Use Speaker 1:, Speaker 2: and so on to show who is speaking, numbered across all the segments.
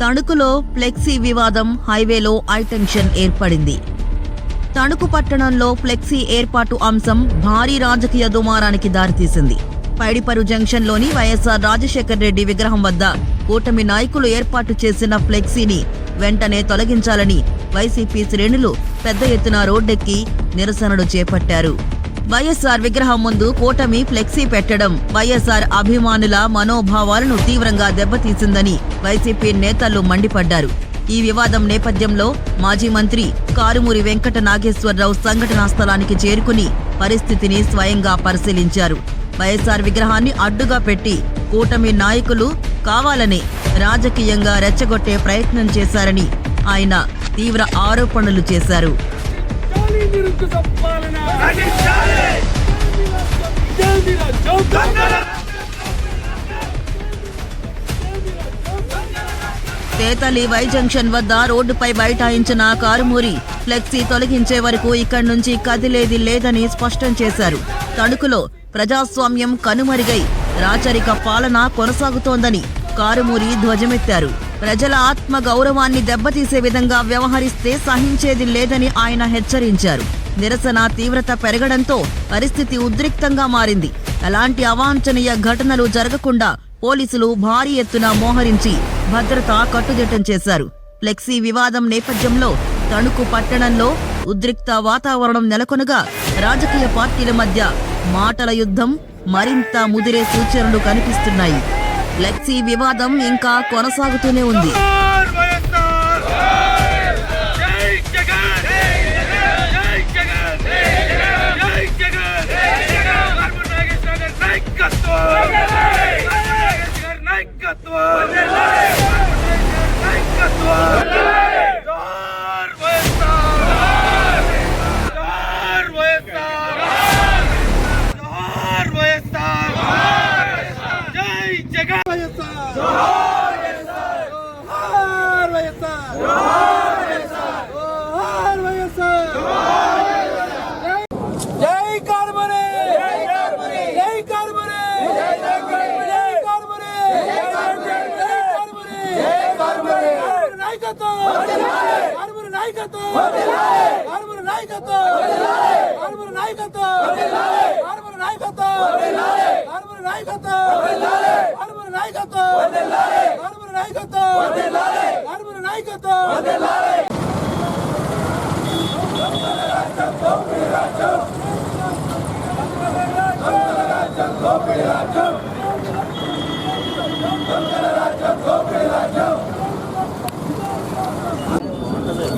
Speaker 1: తణుకులో ఫ్లెక్సీ వివాదం, హైవేలో హైటెన్షన్ ఏర్పడింది. తణుకు పట్టణంలో ఫ్లెక్సీ ఏర్పాటు అంశం భారీ రాజకీయ దుమారానికి దారితీసింది. పైడిపరు జంక్షన్లోని వైఎస్ఆర్ రాజశేఖర్ రెడ్డి విగ్రహం వద్ద కూటమి నాయకులు ఏర్పాటు చేసిన ఫ్లెక్సీని వెంటనే తొలగించాలని వైసీపీ శ్రేణులు పెద్ద ఎత్తున రోడ్డెక్కి నిరసనలు చేపట్టారు. వైఎస్ఆర్ విగ్రహం ముందు కూటమి ఫ్లెక్సీ పెట్టడం వైఎస్ఆర్ అభిమానుల మనోభావాలను తీవ్రంగా దెబ్బతీసిందని వైసీపీ నేతలు మండిపడ్డారు. ఈ వివాదం నేపథ్యంలో మాజీ మంత్రి కారుమూరి వెంకట నాగేశ్వరరావు సంఘటనా స్థలానికి చేరుకుని పరిస్థితిని స్వయంగా పరిశీలించారు. వైఎస్ఆర్ విగ్రహాన్ని అడ్డుగా పెట్టి కూటమి నాయకులు కావాలని రాజకీయంగా రెచ్చగొట్టే ప్రయత్నం చేశారని ఆయన తీవ్ర ఆరోపణలు చేశారు. తేతలి వై జంక్షన్ వద్ద రోడ్డుపై బైఠాయించిన కారుమూరి ఫ్లెక్సీ తొలగించే వరకు ఇక్కడి నుంచి కదిలేది లేదని స్పష్టం చేశారు. తణుకులో ప్రజాస్వామ్యం కనుమరుగై రాచరిక పాలన కొనసాగుతోందని కారుమూరి ధ్వజమెత్తారు. ప్రజల ఆత్మ గౌరవాన్ని దెబ్బతీసే విధంగా వ్యవహరిస్తే సహించేది లేదని ఆయన హెచ్చరించారు. నిరసన తీవ్రత పెరగడంతో పరిస్థితి ఉద్రిక్తంగా మారింది. ఎలాంటి అవాంఛనీయ ఘటనలు జరగకుండా పోలీసులు భారీ ఎత్తున మోహరించి భద్రత కట్టుదిట్టం చేశారు. ఫ్లెక్సీ వివాదం నేపథ్యంలో తణుకు పట్టణంలో ఉద్రిక్త వాతావరణం నెలకొనగా రాజకీయ పార్టీల మధ్య మాటల యుద్ధం మరింత ముదిరే సూచనలు కనిపిస్తున్నాయి. ఫ్లెక్సీ వివాదం ఇంకా కొనసాగుతూనే ఉంది.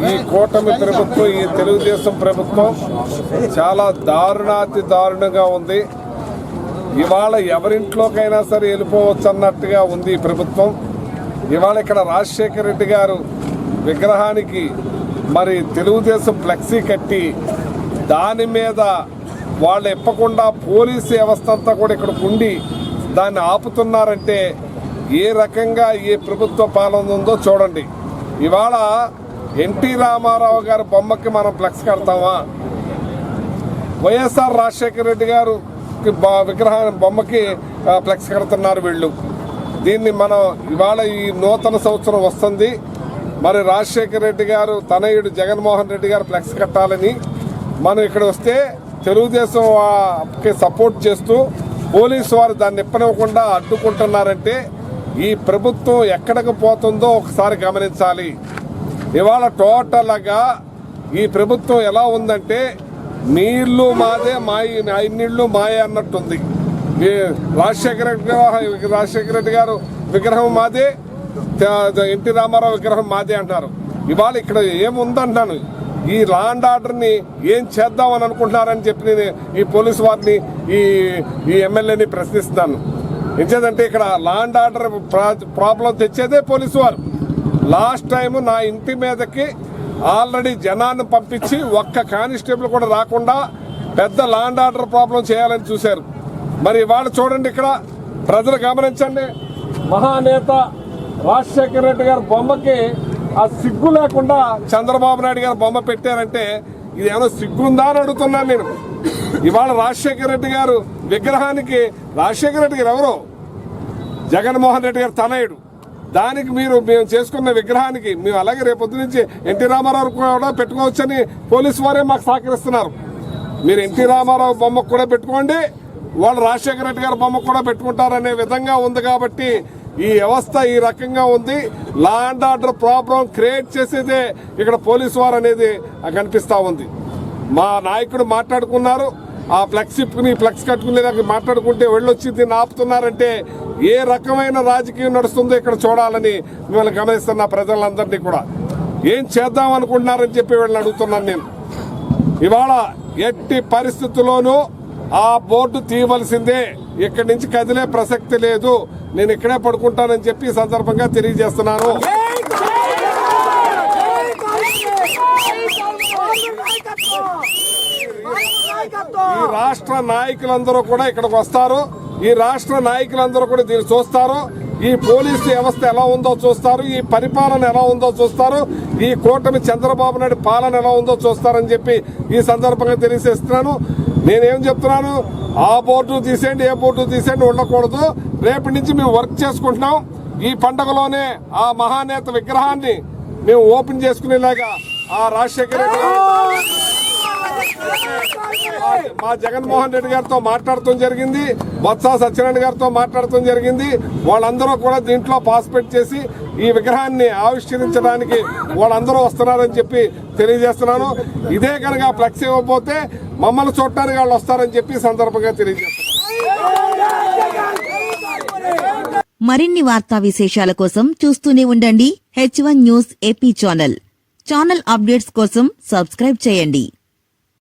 Speaker 2: ఈ కూటమి ప్రభుత్వం, ఈ తెలుగుదేశం ప్రభుత్వం చాలా దారుణాతి దారుణంగా ఉంది. ఇవాళ ఎవరింట్లోకైనా సరే వెళ్ళిపోవచ్చు అన్నట్టుగా ఉంది ఈ ప్రభుత్వం. ఇవాళ ఇక్కడ రాజశేఖర రెడ్డి గారు విగ్రహానికి మరి తెలుగుదేశం ఫ్లెక్సీ కట్టి దాని మీద వాళ్ళు ఇప్పకుండా పోలీసు వ్యవస్థ అంతా కూడా ఇక్కడ ఉండి దాన్ని ఆపుతున్నారంటే ఏ రకంగా ఈ ప్రభుత్వ పాలన ఉందో చూడండి. ఇవాళ ఎన్టీ రామారావు గారి బొమ్మకి మనం ఫ్లెక్స్ కడతామా? వైఎస్ఆర్ రాజశేఖర రెడ్డి గారు విగ్రహం బొమ్మకి ఫ్లెక్స్ కడుతున్నారు వీళ్ళు. దీన్ని మనం ఇవాళ ఈ నూతన సంవత్సరం వస్తుంది, మరి రాజశేఖర రెడ్డి గారు తనయుడు జగన్మోహన్ రెడ్డి గారు ఫ్లెక్స్ కట్టాలని మనం ఇక్కడ వస్తే తెలుగుదేశంకి సపోర్ట్ చేస్తూ పోలీసు వారు దాన్ని ఇప్పనివ్వకుండా అడ్డుకుంటున్నారంటే ఈ ప్రభుత్వం ఎక్కడికి పోతుందో ఒకసారి గమనించాలి. ఇవాళ టోటల్గా ఈ ప్రభుత్వం ఎలా ఉందంటే నీళ్లు మాదే నీళ్లు మాయే అన్నట్టుంది. రాజశేఖర రెడ్డి గారు విగ్రహం మాదే, ఎన్టీ రామారావు విగ్రహం మాదే అంటారు. ఇవాళ ఇక్కడ ఏముందంటాను, ఈ లా అండ్ ఆర్డర్ని ఏం చేద్దామని అనుకుంటున్నారని చెప్పి నేను ఈ పోలీసు వారిని ఈ ఎమ్మెల్యేని ప్రశ్నిస్తున్నాను. ఎందుకంటే ఇక్కడ లా అండ్ ఆర్డర్ ప్రాబ్లం తెచ్చేదే పోలీసు వారు. లాస్ట్ టైం నా ఇంటి మీదకి ఆల్రెడీ జనాన్ని పంపించి ఒక్క కానిస్టేబుల్ కూడా రాకుండా పెద్ద లా అండ్ ఆర్డర్ ప్రాబ్లం చేయాలని చూశారు. మరి ఇవాళ చూడండి, ఇక్కడ ప్రజలు గమనించండి, మహానేత రాజశేఖర రెడ్డి గారి బొమ్మకి ఆ సిగ్గు లేకుండా చంద్రబాబు నాయుడు గారు బొమ్మ పెట్టారంటే ఇది ఏమైనా సిగ్గుందా అని అడుగుతున్నాను నేను. ఇవాళ రాజశేఖర రెడ్డి గారు విగ్రహానికి, రాజశేఖర రెడ్డి గారు ఎవరో జగన్మోహన్ రెడ్డి గారు తనయుడు, దానికి మేము చేసుకున్న విగ్రహానికి మేము అలాగే రేపొద్దు నుంచి ఎన్టీ రామారావు కూడా పెట్టుకోవచ్చని పోలీసు వారే మాకు సహకరిస్తున్నారు. మీరు ఎన్టీ రామారావు బొమ్మకు కూడా పెట్టుకోండి, వాళ్ళు రాజశేఖర రెడ్డి గారి బొమ్మకు కూడా పెట్టుకుంటారనే విధంగా ఉంది. కాబట్టి ఈ వ్యవస్థ ఈ రకంగా ఉంది. లా అండ్ ఆర్డర్ ప్రాబ్లం క్రియేట్ చేసేదే ఇక్కడ పోలీసు వారు అనేది కనిపిస్తా ఉంది. మా నాయకుడు మాట్లాడుకున్నారు, ఆ ఫ్లెక్స్ ఇప్పుకుని ఫ్లెక్స్ కట్టుకునేదానికి మాట్లాడుకుంటే వెళ్ళొచ్చి దీన్ని ఆపుతున్నారంటే ఏ రకమైన రాజకీయం నడుస్తుందో ఇక్కడ చూడాలని మిమ్మల్ని గమనిస్తున్న ప్రజలందరినీ కూడా ఏం చేద్దాం అనుకుంటున్నారని చెప్పి వీళ్ళని అడుగుతున్నాను నేను. ఇవాళ ఎట్టి పరిస్థితుల్లోనూ ఆ బోర్డు తీయవలసిందే, ఇక్కడి నుంచి కదిలే ప్రసక్తి లేదు, నేను ఇక్కడే పడుకుంటానని చెప్పి ఈ సందర్భంగా తెలియజేస్తున్నాను. ఈ రాష్ట్ర నాయకులందరూ కూడా ఇక్కడికి వస్తారు, ఈ రాష్ట్ర నాయకులందరూ కూడా దీన్ని చూస్తారు, ఈ పోలీసు వ్యవస్థ ఎలా ఉందో చూస్తారు, ఈ పరిపాలన ఎలా ఉందో చూస్తారు, ఈ కూటమి చంద్రబాబు నాయుడు పాలన ఎలా ఉందో చూస్తారని చెప్పి ఈ సందర్భంగా తెలియజేస్తున్నాను. నేనేం చెప్తున్నాను, ఆ బోర్డు తీసేయండి ఏ బోర్డు తీసేయండి ఉండకూడదు. రేపటి నుంచి మేము వర్క్ చేసుకుంటున్నాం. ఈ పండుగలోనే ఆ మహానేత విగ్రహాన్ని మేము ఓపెన్ చేసుకునేలాగా ఆ రాజశేఖర రెడ్డి మా జగన్మోహన్ రెడ్డి గారితో మాట్లాడటం జరిగింది, బొత్స సత్యనారాయణ గారితో మాట్లాడటం జరిగింది. వాళ్ళందరూ కూడా దీంట్లో పార్టిసిపేట్ చేసి ఈ విగ్రహాన్ని ఆవిష్కరించడానికి వాళ్ళందరూ వస్తున్నారని చెప్పి తెలియజేస్తున్నాను. ఇదే కనుక ఫ్లెక్స్ ఇవ్వకపోతే మమ్మల్ని చూడటానికి వాళ్ళు వస్తారని చెప్పి సందర్భంగా తెలియజేస్తున్నాను.
Speaker 1: మరిన్ని వార్తా విశేషాల కోసం చూస్తూనే ఉండండి H1 news AP channel updates కోసం సబ్స్క్రైబ్ చేయండి.